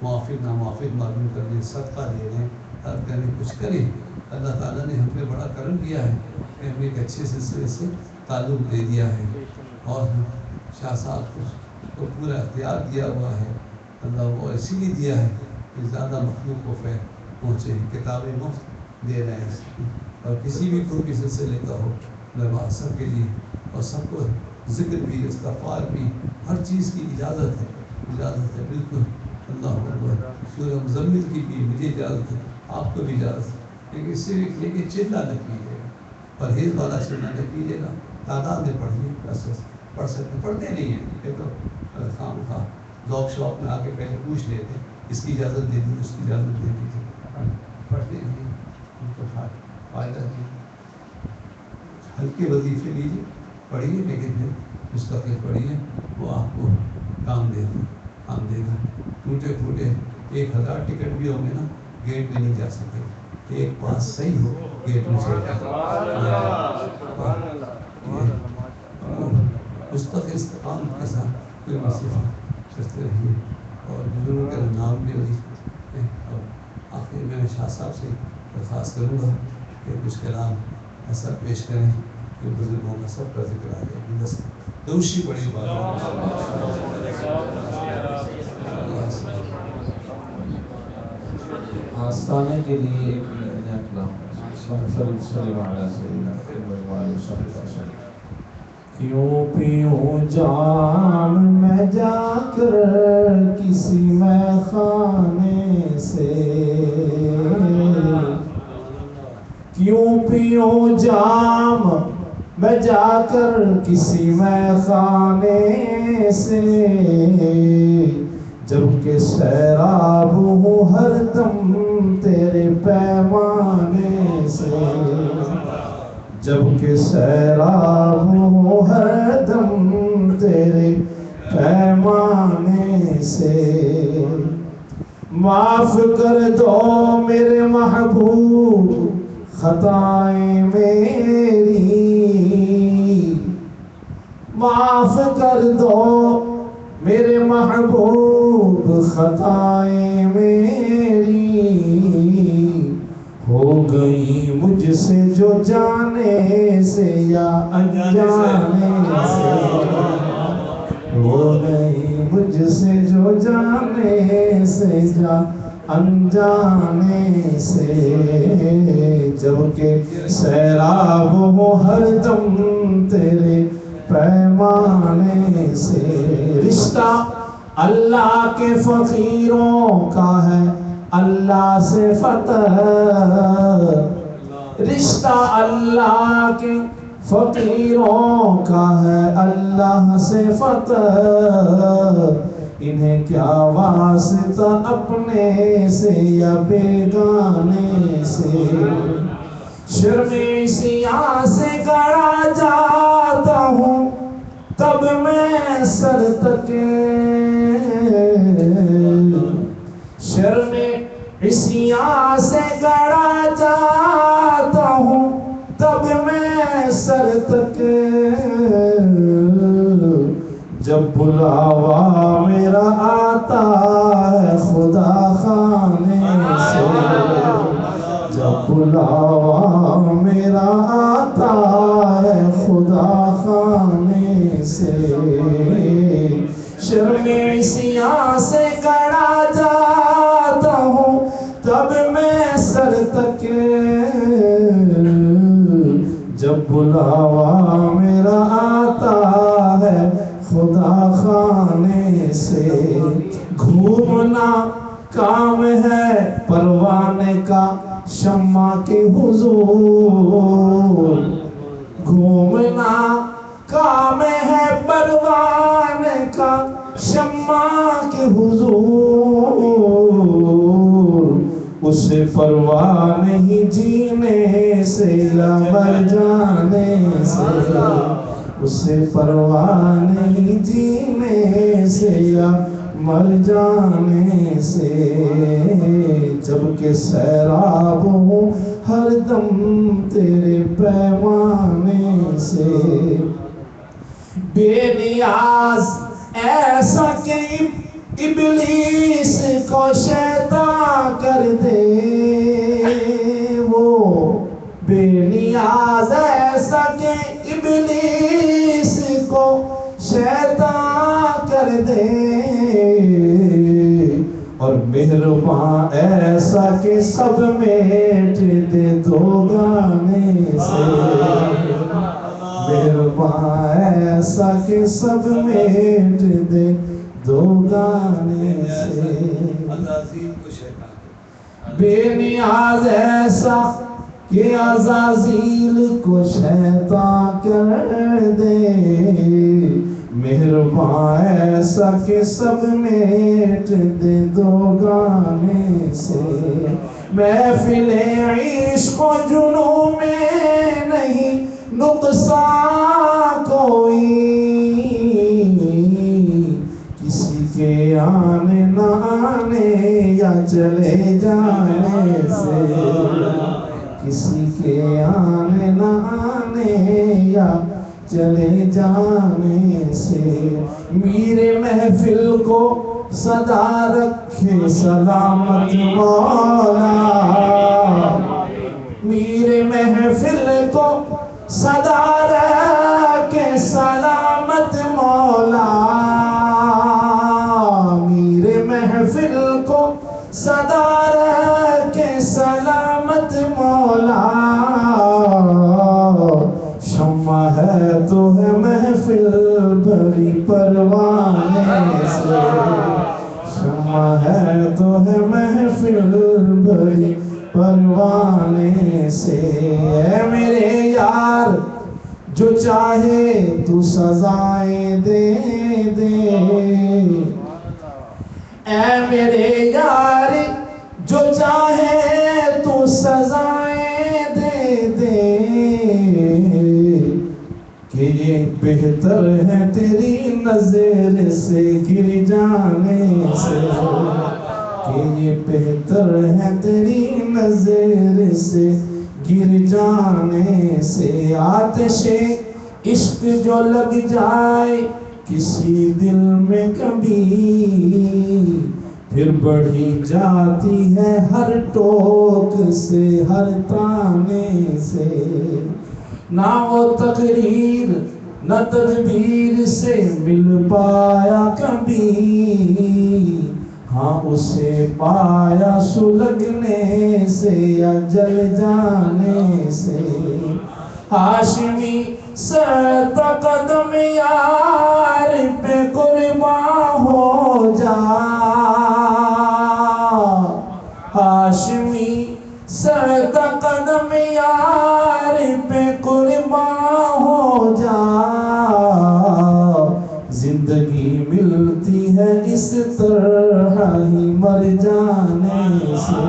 موافق ناموافق معلوم کر لیں، صدقہ دے لیں، کریں، کچھ کریں. اللہ تعالیٰ نے ہم پہ بڑا کرم کیا ہے کہ ہمیں ایک اچھے سلسلے سے تعلق دے دیا ہے، اور شاہ صاحب کو پورا اختیار دیا ہوا ہے. اللہ وہ اسی لیے دیا ہے کہ زیادہ مخلوق کو فیض پہنچے. کتابیں مفت دے رہے ہیں، اور کسی بھی کوئی بھی سلسلے کا ہو لباس سب کے لیے، اور سب کو ذکر بھی، استغفار بھی، ہر چیز کی اجازت ہے. اجازت ہے بالکل. اللہ اکبر. سورہ مزمل کی بھی مجھے اجازت ہے، آپ کو بھی اجازت ہے، لیکن اس سے لیکن چلنا نہ کیجیے گا، پرہیز والا چلنا نہ کیجیے گا. تعداد میں پڑھیے، پڑھ سکتے پڑھتے نہیں ہیں. یہ تو خام خواہ ذوق شوق میں آ کے پہلے پوچھ لیتے، اس کی اجازت دے دی، اس کی اجازت دے دیجیے. پڑھتے نہیں، ان کو فائدہ نہیں. ہلکے وظیفے لیجیے، پڑھیے، لیکن پھر مستقل پڑھیے، وہ آپ کو کام دے گا، کام دے گا. ٹوٹے پھوٹے 1000 ٹکٹ بھی ہوں گے نا، گیٹ میں نہیں جا سکتے. ایک پاس صحیح ہو، گیٹ میں چل جاتا. مستقل استقامت کے ساتھ کوئی وظیفہ کرتے رہیے، اور بزرگوں کے نام بھی وظیفے. اور آخر میں شاہ صاحب سے درخواست کروں گا کہ کچھ کلام ایسا پیش کریں کہ بزرگوں کا سب کا ذکر آ جائے. بس دوشی بڑی بات آستانے کے لیے ایک نیا کلام. کیوں پیوں جام میں جا کر کسی میں خانے سے، کیوں پیوں جام میں جا کر کسی میں خانے سے، جب کہ سیراب ہوں ہر دم تیرے پیمانے سے، جب کہ سیراب ہوں ہر دم تیرے پیمانے سے. معاف کر دو میرے محبوب خطائیں میری، معاف کر دو میرے محبوب خطائیں میری، ہو گئی مجھ سے جو جانے سے یا انجانے سے، ہو گئی مجھ سے جو جانے سے یا انجانے سے، جب کہ سیراب ہو ہر دم تیرے پیمانے سے. رشتہ اللہ کے فقیروں کا ہے اللہ سے فتح، رشتہ اللہ کے فقیروں کا ہے اللہ سے فتح، انہیں کیا واسطہ اپنے سے یا بیگانے سے. شرم سیاہ سے گڑا جاتا ہوں تب میں سر تک، شرم سیاہ سے گڑا جاتا ہوں تب میں سر تک، جب بلاوا میرا آتا ہے خدا خانے سے، جب بلاوا میرا آتا ہے خدا خانے سے. شرم سیاہ سے گڑا جاتا ہوں تب میں سر تک، جب بلاوا میرا آتا ہے خدا خانے سے. گھومنا کام ہے پروانے کا شمع کے حضور، گھومنا کام ہے پروانے کا شمع کے حضور، اسے پرواہ نہیں جینے سے یا مر جانے سے، اسے پرواہ نہیں جینے سے یا مر جانے سے، جب کہ سیراب ہوں ہر دم تیرے پیمانے سے. بے نیاز ایسا کہ ابلیس کو شیطان کر دے، وہ بے نیاز ایسا کہ ابلیس کو شیطان کر دے، اور مہربان ایسا کہ سب میٹ دے دو گانے سے، مہربان ایسا کہ سب میٹ دے دو گانے سے، عزازیل کو شیطان بے نیاز ایسا کہ عزازیل کو شیطان کر دے، مہربان ایسا کہ سب میٹ دے دو گانے سے، محفل عشق و جنوں میں نہیں نقصان کوئی، کسی کے آنے نہ آنے یا چلے جانے سے، کسی کے آنے نہ آنے یا چلے جانے سے، میرے محفل کو صدا رکھے سلامت مولا، میرے محفل کو صدا رکھے سلامت مولا، میرے محفل کو صدا رکھے سلامت مولا، شمع ہے تو ہے محفل بڑی پروانے سے، شمع ہے تو ہے محفل بڑی پروانے سے، اے میرے یار جو چاہے تو سزائیں دے دے، اے میرے یار جو چاہے تو سزائیں دے دے، کہ یہ بہتر ہے تیری نظر سے گر جانے سے، کہ یہ بہتر ہے تیری نظر سے گر جانے سے، آتش عشق جو لگ جائے کسی دل میں کبھی، پھر بڑھی جاتی ہے ہر ٹوک سے ہر تانے سے، نہ وہ تقریر نہ تدبیر سے مل پایا کبھی، ہاں اسے پایا سلگنے سے یا جل جانے سے، ہاشمی سرتا قدم یار پہ قربان ہو جا، ہاشمی سرتا قدم یار پہ قربان ہو جا، زندگی ملتی ہے اس طرح ہی مر جانے سے،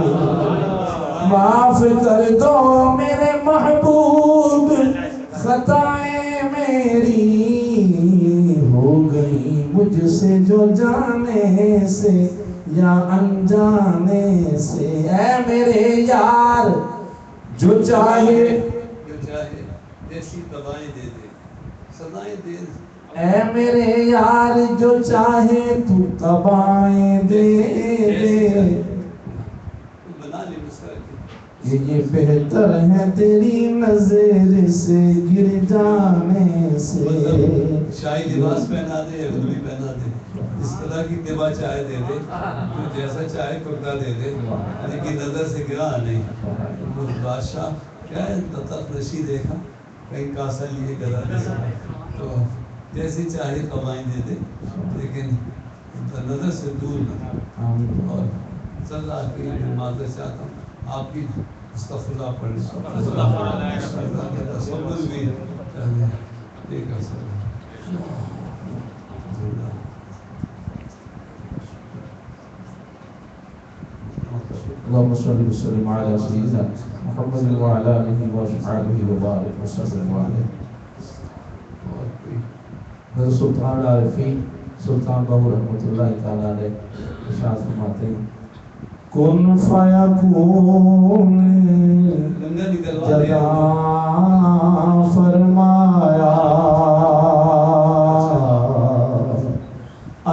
معاف کر دو میرے محبوب خطائیں میری، ہو گئی مجھ سے جو جانے سے یا انجانے سے، اے میرے یار جو چاہے ایسی دبائیں دے دے سزائیں دے، اے میرے یار جو چاہے تو تبائیں دے دے، بنا لے مسئلہ کہ یہ بہتر ہے تیری نظر سے گر جانے سے، شاہی لباس پہنا دے یا گھڑی پہنا دے، اس طرح کی تباہ چاہے دے دے، تو جیسا چاہے کرتا دے دے، لیکن نظر سے گرا نہیں۔ بادشاہ کیا ہے تخت نشی دیکھا کہیں کاسا لیے گدا دے، تو جیسی چاہے قبائیں دے دے لیکن نظر سے دور نہ، اور صلی اللہ کی معذرت چاہتا ہوں آپ کی استغفر اللہ پڑھیں، تصور بھی یہ کر سکتے۔ اللهم صل وسلم على سيدنا محمد وعلى آله وصحبه وبارك وسلم عليه۔ حضرت سلطان العارفین سلطان باہو رحمۃ اللہ تعالیٰ علیہ ارشاد فرماتے ہیں، کن فیکون جدا فرمایا،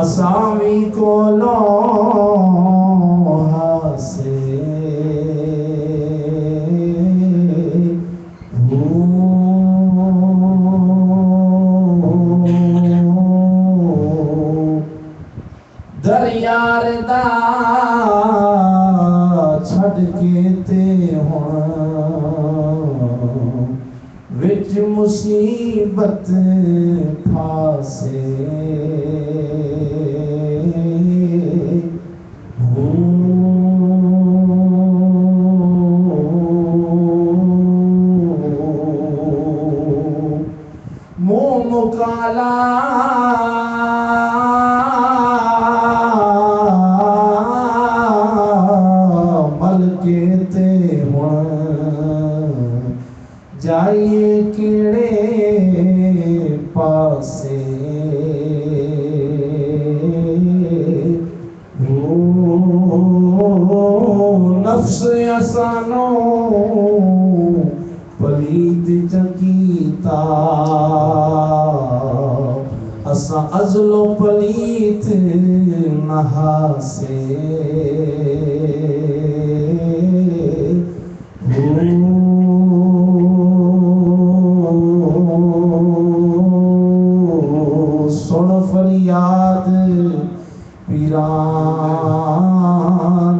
اسامی کو لو یار دا چھڑ کے تے ہن وچ مصیبت پھاسے کالا مل کے تے ہن جائیے کیڑے پاسے نفس اسانو پلید چکیتا اسا ازل و پلیت نہاسے سن فریاد پیران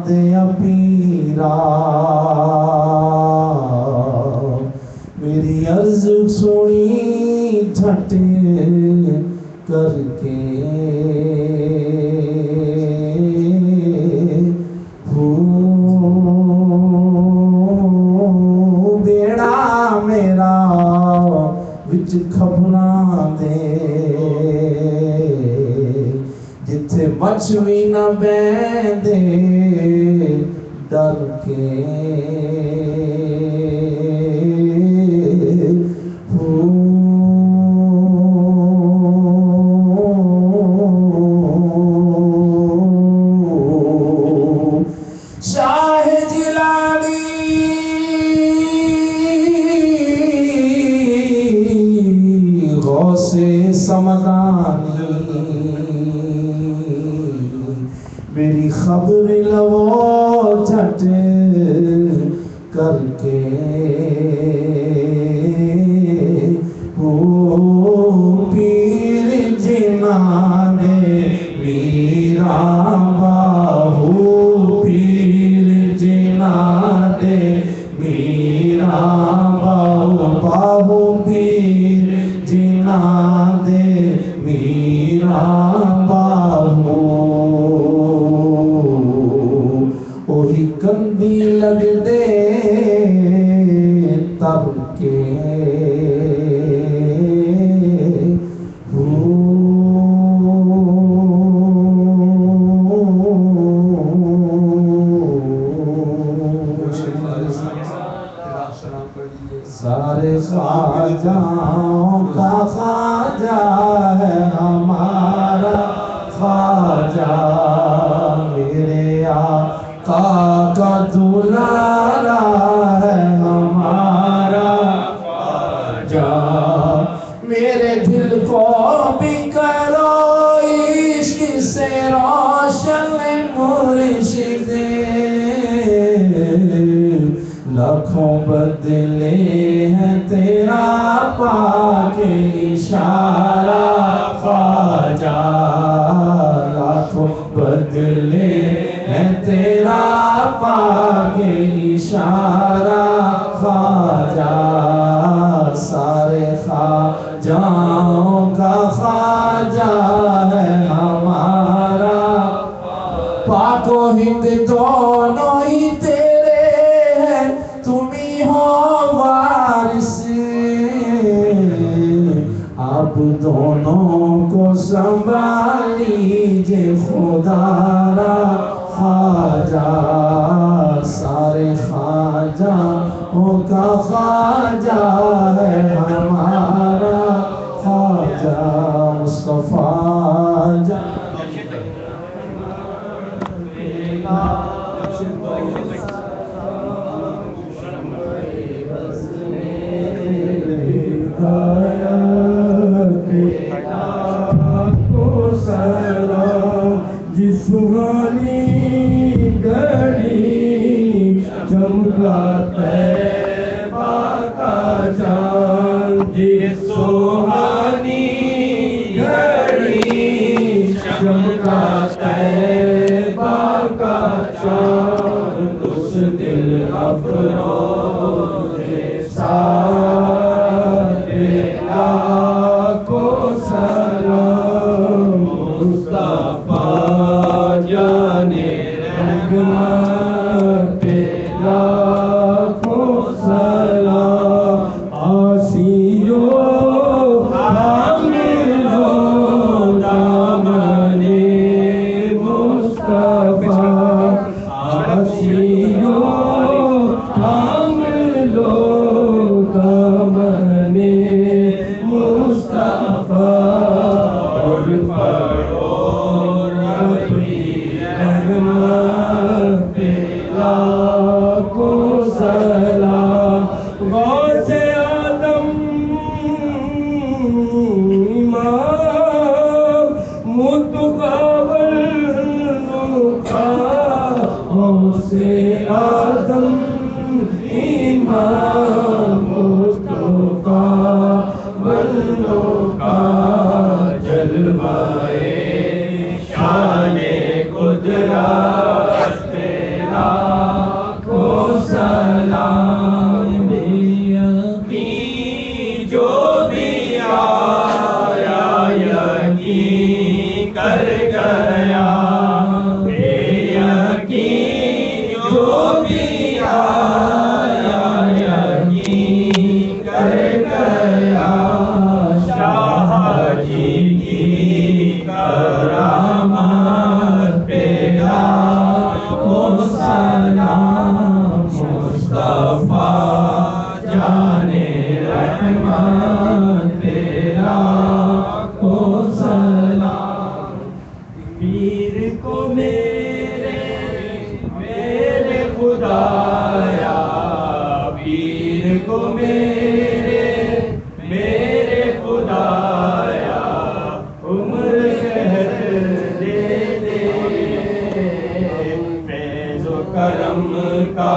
دیا پیرا میری عرض سنی جھٹ کر کے بیڑا میرا وچ کھبراں دے جتھے مچھ وی نہ بیندے ڈر کے شاہ جلانی غوث سمدانی میری خبر لو جھٹ کر کے پیر جنانے میرا باہو پیر جنانے میرا باہو پیر جنانے میرا باہو اوہی کندی لگ دے تب کے سارے خواجہوں کا خواجہ ہے ہمارا خواجہ میرے آقا کا دلارا ہے ہمارا خواجہ میرے دل کو بھی کرو عشق سے روشن مرشد لاکھوں بدلے ہیں تیرا پاک اشارہ خواجہ لاکھوں بدلے ہیں تیرا پاک اشارہ خواجہ سارے خواجہوں کا خواجہ ہے ہمارا پاک و ہند دونوں ہی تیرے ہیں تمہیں ہو وارث آپ دونوں کو سنبھالیجے خدا را خواجہ سارے خواجہوں کا خواجہ ہے ہمارا خواجہ مصطفیٰ جان سہانی گھڑی چمکا طیبہ کا چاند سہانی گھڑی چمکا طیبہ دل افروز ساتھ لاکھوں سلام مصطفیٰ جانے رحمت لاکھوں سلام آسیو حاملو دامن مصطفیٰ آسیو حاملو دامن مصطفیٰ اور پڑھو رب کی رحمت لاکھوں سلام غوث آدم امام متقابل کا غوث آدم امام متقابل کا جلوائے شان قدرت تیرا کو سلام یقین جو بھی آیا یقین کر گیا بے یقین جو بھی آیا یقین کر گیا شاہ جی کی کرامات پہ لاکھوں سلام مصطفیٰ جانے رحمت پہ لاکھوں سلام پیر کو میرے خدایا پیر کو میرے خدایا عمر قحط دے دے فیض و کرم کا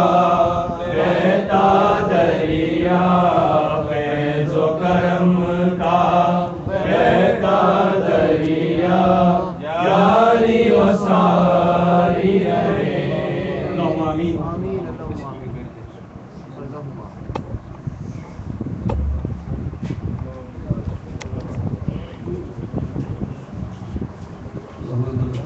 بہتا دریا فیض و کرم کا بہتا دریا جاری و ساری رہے اللہم آمین